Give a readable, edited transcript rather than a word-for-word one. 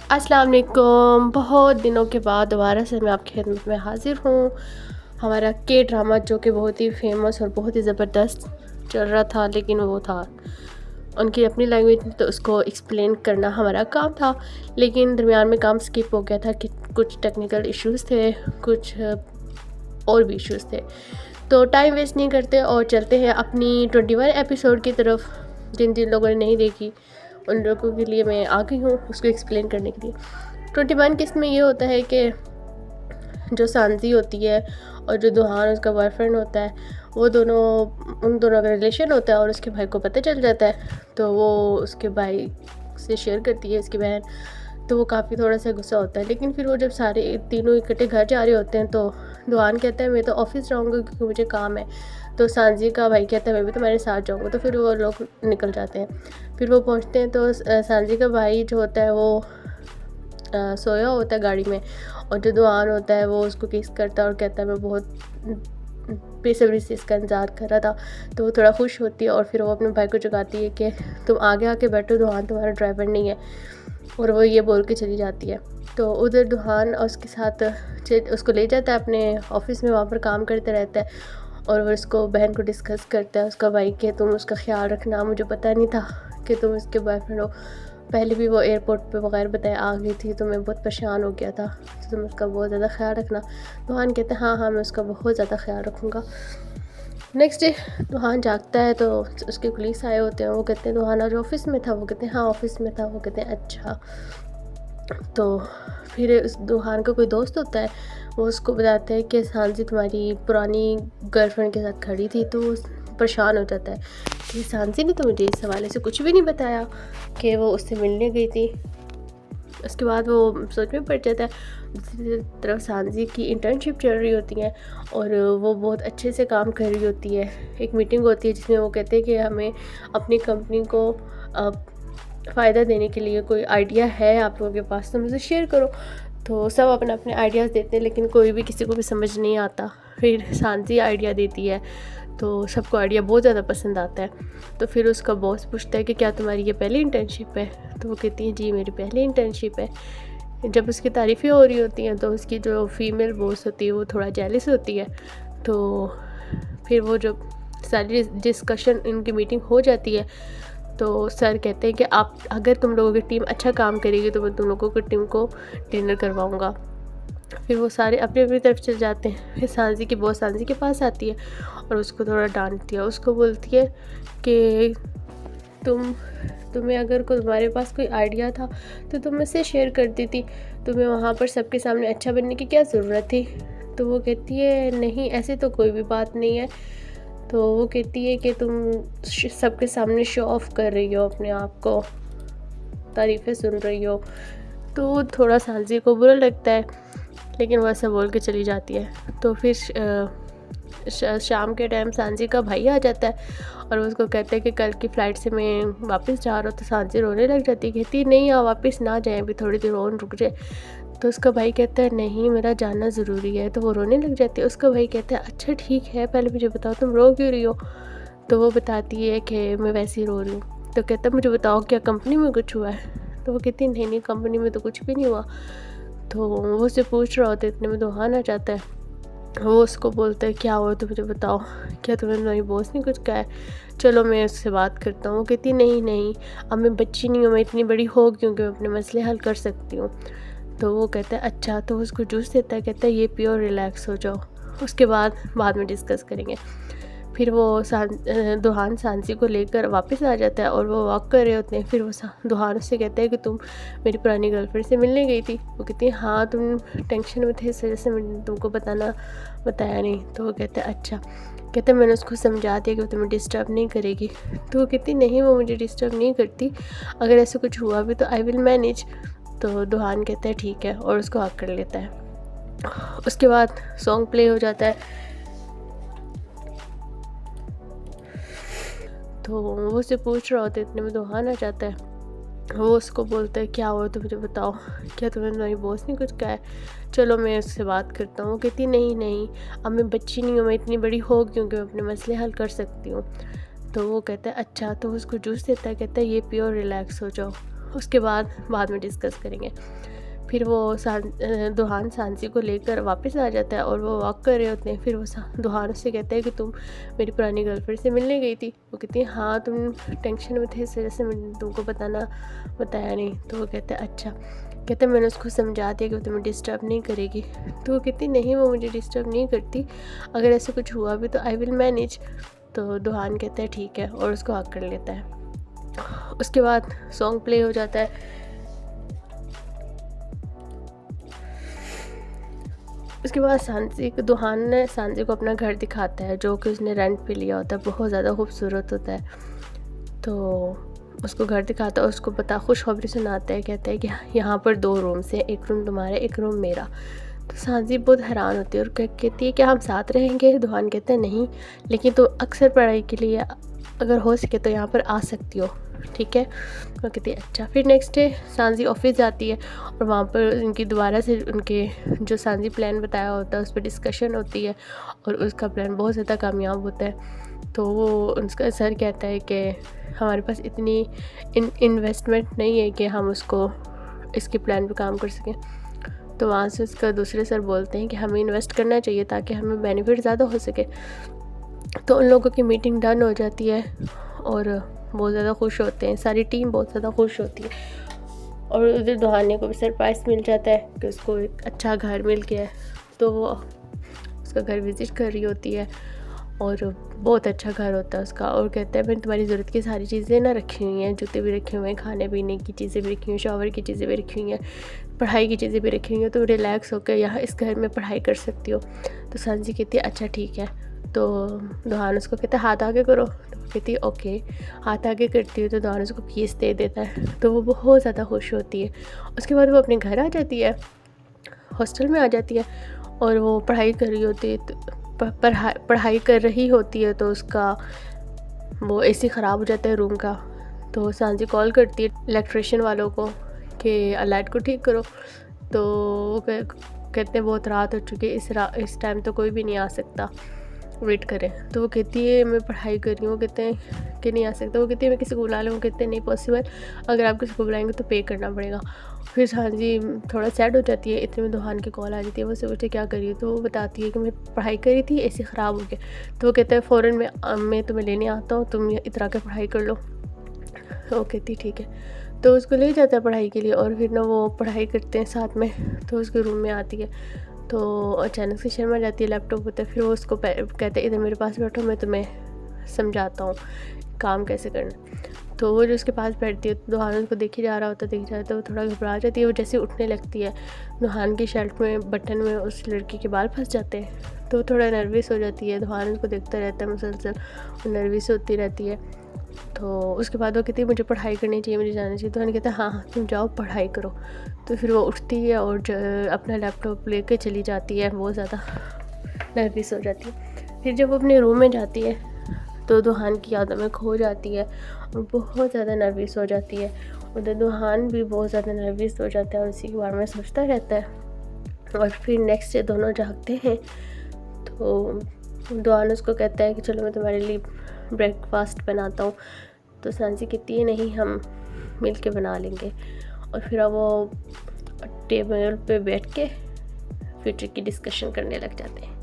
अस्सलाम वालेकुम। बहुत दिनों के बाद दोबारा से मैं आपकी खिदमत में हाज़िर हूँ। हमारा के ड्रामा जो कि बहुत ही फेमस और बहुत ही ज़बरदस्त चल रहा था, लेकिन वो था उनकी अपनी लैंग्वेज में, तो उसको एक्सप्लेन करना हमारा काम था। लेकिन दरमियान में काम स्किप हो गया था कि कुछ टेक्निकल इश्यूज़ थे, कुछ और भी इश्यूज़ थे। तो टाइम वेस्ट नहीं करते और चलते हैं अपनी 21 एपिसोड की तरफ। जिन जिन लोगों ने नहीं देखी उन लोगों के लिए मैं आ गई हूँ उसको एक्सप्लेन करने के लिए। 21 किस्त में ये होता है कि जो सांजी होती है और जो दुहान उसका बॉयफ्रेंड होता है, वो दोनों, उन दोनों का रिलेशन होता है और उसके भाई को पता चल जाता है। तो वो उसके भाई से शेयर करती है उसकी बहन। तो वो काफ़ी थोड़ा सा गुस्सा होता है, लेकिन फिर वो जब सारे तीनों इकट्ठे घर जा रहे होते हैं तो दुहान कहता है मैं तो ऑफिस जाऊँगा क्योंकि मुझे काम है। तो सांजी का भाई कहता है मैं भी तुम्हारे साथ जाऊँगा। तो फिर वो लोग निकल जाते हैं। फिर वो पहुँचते हैं तो सांजी का भाई जो होता है वो सोया होता है गाड़ी में, और जो दुआन होता है वो उसको किस करता है और कहता है मैं बहुत बेसब्री से इसका इंतज़ार कर रहा था। तो वो थोड़ा खुश होती है और फिर वो अपने भाई को जगाती है कि तुम आगे आके बैठो, दुहान तुम्हारा ड्राइवर नहीं है। और वो ये बोल के चली जाती है। तो उधर दुहान और उसके साथ उसको ले जाता है अपने ऑफिस में, वहाँ पर काम करते रहता है। और वो उसको बहन को डिस्कस करता है उसका भाई कि तुम उसका ख्याल रखना, मुझे पता नहीं था कि तुम उसके बॉयफ्रेंड हो। पहले भी वो एयरपोर्ट पे बगैर बताए आ गई थी तो मैं बहुत परेशान हो गया था, तो तुम उसका बहुत ज़्यादा ख्याल रखना। दुहान कहते हैं हाँ हाँ मैं उसका बहुत ज़्यादा ख्याल रखूँगा। नेक्स्ट डे दुहान जागता है तो उसके पुलिस आए होते हैं। वो कहते हैं दुहान आज ऑफिस में था? वो कहते हैं हाँ ऑफिस में था। वो कहते हैं अच्छा। तो फिर उस दुहान का कोई दोस्त होता है, वो उसको बताता है कि सांजी तुम्हारी पुरानी गर्लफ्रेंड के साथ खड़ी थी। तो वो परेशान हो जाता है कि सांजी ने तो मुझे इस हवाले से कुछ भी नहीं बताया कि वो उससे मिलने गई थी। उसके बाद वो सोच में पड़ जाता है। दूसरी तरफ सांजी की इंटर्नशिप चल रही होती है और वो बहुत अच्छे से काम कर रही होती है। एक मीटिंग होती है जिसमें वो कहते हैं कि हमें अपनी कंपनी को फ़ायदा देने के लिए कोई आइडिया है आप लोगों के पास तो मुझे शेयर करो। तो सब अपने अपने आइडियाज़ देते हैं, लेकिन कोई भी किसी को भी समझ नहीं आता। फिर सांजी आइडिया देती है तो सबको आइडिया बहुत ज़्यादा पसंद आता है। तो फिर उसका बॉस पूछता है कि क्या तुम्हारी ये पहली इंटर्नशिप है? तो वो कहती है जी मेरी पहली इंटर्नशिप है। जब उसकी तारीफ़ें हो रही होती हैं तो उसकी जो फीमेल बॉस होती है वो थोड़ा जेलस होती है। तो फिर वो जब सारी डिस्कशन इनकी मीटिंग हो जाती है तो सर कहते हैं कि आप अगर तुम लोगों की टीम अच्छा काम करेगी तो मैं तुम लोगों की टीम को डिनर करवाऊँगा। फिर वो सारे अपनी अपनी तरफ चले जाते हैं। फिर सांजी की बॉस सांजी के पास आती है और उसको थोड़ा डांटती है। उसको बोलती है कि तुम्हें अगर तुम्हारे पास कोई आइडिया था तो तुम मुझसे शेयर कर देती, तुम्हें वहाँ पर सबके सामने अच्छा बनने की क्या ज़रूरत थी? तो वो कहती है नहीं ऐसे तो कोई भी बात नहीं है। तो वो कहती है कि तुम सबके सामने शो ऑफ कर रही हो, अपने आप को तारीफ़ें सुन रही हो। तो थोड़ा सांजी को बुरा लगता है, लेकिन वो ऐसा बोल के चली जाती है। तो फिर शाम के टाइम सांजी का भाई आ जाता है और वो उसको कहता है कि कल की फ़्लाइट से मैं वापस जा रहा हूँ। तो सांजी रोने लग जाती है, कहती नहीं आप वापस ना जाएं, अभी थोड़ी देर और रुक जाए। तो उसका भाई कहता है नहीं मेरा जाना ज़रूरी है। तो वो रोने लग जाती है। उसका भाई कहता है अच्छा ठीक है पहले मुझे बताओ तुम रो क्यों रही हो? तो वो बताती है कि मैं वैसे ही रो रही हूँ। तो कहता है मुझे बताओ क्या कंपनी में कुछ हुआ है? तो वो कहती है नहीं नहीं कंपनी में तो कुछ भी नहीं हुआ। तो वो उससे पूछ रहा होता है, इतने में दुहान आ जाता है। वो उसको बोलता है क्या हुआ तो मुझे बताओ, क्या तुम्हें तुम्हारी बॉस ने कुछ कहा है? चलो मैं उससे बात करता हूँ। वो कहती नहीं नहीं अब मैं बच्ची नहीं हूँ, मैं इतनी बड़ी हो क्योंकि मैं अपने मसले हल कर सकती हूँ। तो वो कहता है अच्छा। तो उसको जूस देता है, कहता है ये पियो और रिलैक्स हो जाओ, उसके बाद में डिस्कस करेंगे। फिर वो दुहान सांसी को लेकर वापस आ जाता है और वो वॉक कर रहे होते हैं। फिर वो दुहान उससे कहता है कि तुम मेरी पुरानी गर्लफ्रेंड से मिलने गई थी? वो कहती है हाँ तुम टेंशन में थे इस वजह से मैंने तुमको बताया नहीं। तो वो कहता है अच्छा। कहते मैंने उसको समझा दिया कि वो तुम्हें डिस्टर्ब नहीं करेगी। तो वो कहती नहीं वो मुझे डिस्टर्ब नहीं करती, अगर ऐसा कुछ हुआ भी तो आई विल मैनेज। तो दुहान कहता है ठीक है और उसको हक कर लेता है। उसके बाद सॉन्ग प्ले हो जाता है। तो वो उससे पूछ रहा होता है, इतने में दुहान आ जाता है। वो उसको बोलता है क्या हुआ तो मुझे बताओ, क्या तुम्हें तुम्हारी बॉस ने कुछ कहा है? चलो मैं उससे बात करता हूँ। कहती नहीं नहीं अब मैं बच्ची नहीं हूँ, मैं इतनी बड़ी हो क्योंकि मैं अपने मसले हल कर सकती हूँ। तो वो कहता है अच्छा। तो उसको जूस देता है, कहता है ये पियो और रिलैक्स हो जाओ, उसके बाद में डिस्कस करेंगे। फिर वो दुहान सांसी को लेकर वापस आ जाता है और वो वॉक कर रहे होते हैं। फिर वो दुहान उससे कहता है कि तुम मेरी पुरानी गर्लफ्रेंड से मिलने गई थी। वो कहती है हाँ, तुम टेंशन में थे इस वजह से मैंने तुमको बताया नहीं। तो वो कहता है अच्छा। कहते मैंने उसको समझा दिया कि वो तुम्हें डिस्टर्ब नहीं करेगी। तो वो कहती नहीं, वो मुझे डिस्टर्ब नहीं करती, अगर ऐसे कुछ हुआ भी तो आई विल मैनेज। तो दुहान कहता है ठीक है और उसको हक कर लेता है। उसके बाद सॉन्ग प्ले हो जाता है। उसके बाद दुहान ने सांसी को अपना घर दिखाता है जो कि उसने रेंट पे लिया होता है, बहुत ज़्यादा खूबसूरत होता है। तो उसको घर दिखाता है, उसको खुशखबरी सुनाता है, कहता है कि यहाँ पर 2 रूम्स हैं, एक रूम तुम्हारा, एक रूम मेरा। तो सांसी बहुत हैरान होती है और कहती है कि हम साथ रहेंगे। दुहान कहता है नहीं, लेकिन तो अक्सर पढ़ाई के लिए अगर हो सके तो यहाँ पर आ सकती हो, ठीक है। वो कहती है अच्छा। फिर नेक्स्ट डे सांसी ऑफिस जाती है और वहाँ पर उनकी दोबारा से उनके जो सांसी प्लान बताया होता है उस पर डिस्कशन होती है और उसका प्लान बहुत ज़्यादा कामयाब होता है। तो वो उसका सर कहता है कि हमारे पास इतनी इन्वेस्टमेंट नहीं है कि हम इसके प्लान पे काम कर सकें। तो वहाँ से उसका दूसरे सर बोलते हैं कि हमें इन्वेस्ट करना चाहिए ताकि हमें बेनिफिट ज़्यादा हो सके। तो उन लोगों की मीटिंग डन हो जाती है और बहुत ज़्यादा खुश होते हैं, सारी टीम बहुत ज़्यादा खुश होती है। और उधर दुहाने को भी सरप्राइज़ मिल जाता है कि उसको एक अच्छा घर मिल गया है। तो वो उसका घर विज़िट कर रही होती है और बहुत अच्छा घर होता है उसका। और कहता है मैंने तुम्हारी ज़रूरत की सारी चीज़ें ना रखी हुई हैं, जूते भी रखे हुए हैं, खाने पीने की चीज़ें भी रखी हुई हैं, शावर की चीज़ें भी रखी हुई हैं, पढ़ाई की चीज़ें भी रखी हुई हैं, तो रिलैक्स होकर यहाँ इस घर में पढ़ाई कर सकती हो। तो सांसी कहती है अच्छा ठीक है। तो दुहान उसको कहता है हाथ आगे करो। तो वो कहती है ओके। हाथ आगे करती है तो दुहान उसको कीस दे देता है। तो वो बहुत ज़्यादा खुश होती है। उसके बाद वो अपने घर आ जाती है, हॉस्टल में आ जाती है और वो पढ़ाई कर रही होती है। तो पढ़ाई कर रही होती है तो उसका वो एसी ख़राब हो जाता है रूम का। तो सांसी कॉल करती है इलेक्ट्रिशियन वालों को कि लाइट को ठीक करो। तो वो कहते हैं बहुत रात हो चुकी है, इस टाइम तो कोई भी नहीं आ सकता, वेट करें। तो वो कहती है मैं पढ़ाई कर रही हूँ। कहते हैं कि नहीं आ सकता। वो कहती है मैं किसी को बुला लूँ। कहते हैं नहीं पॉसिबल, अगर आप किसी को बुलाएंगे तो पे करना पड़ेगा। फिर सांसी थोड़ा सैड हो जाती है, इतने में दुहान की कॉल आ जाती है। वो से पूछते क्या कर रही है। तो वो बताती है कि मैं पढ़ाई करी थी, ऐसे ख़राब हो गया। तो वो कहता है फ़ौरन मैं तुम्हें लेने आता हूँ, तुम इतना के पढ़ाई कर लो। वो कहती ठीक है। तो उसको ले जाता है पढ़ाई के लिए और फिर ना वो पढ़ाई करते हैं साथ में। तो उसके रूम में आती है तो अचानक से शर्मा जाती है, लैपटॉप होता है। फिर वो उसको कहते हैं इधर मेरे पास बैठो, मैं तुम्हें समझाता हूँ काम कैसे करना। तो वो जो उसके पास बैठती है, दुहान उसको देख ही जा रहा होता है, तो वो थोड़ा घबरा जाती है। वो जैसे उठने लगती है, दुहान की शर्ट में बटन में उस लड़की के बाल फंस जाते हैं। तो वो थोड़ा नर्वस हो जाती है। दुहान उसको देखता रहता है मुसलसल, वो नर्वस होती रहती है। तो उसके बाद वो कहती है मुझे पढ़ाई करनी चाहिए, मुझे जाना चाहिए। तो मैंने कहता है हाँ तुम जाओ पढ़ाई करो। तो फिर वो उठती है और अपना लैपटॉप लेके चली जाती है, बहुत ज़्यादा नर्वस हो जाती है। फिर जब वो अपने रूम में जाती है तो दुहान की यादों में खो जाती है और बहुत ज़्यादा नर्वस हो जाती है। उधर दुहान भी बहुत ज़्यादा नर्वस हो जाता है और उसी के बारे में सोचता रहता है। और फिर नेक्स्ट डे दोनों जागते हैं तो दुहान उसको कहता है कि चलो मैं तुम्हारे लिए ब्रेकफास्ट बनाता हूँ। तो सांसी कहती है नहीं, हम मिल के बना लेंगे। और फिर वो टेबल पे बैठ के फ्यूचर की डिस्कशन करने लग जाते हैं।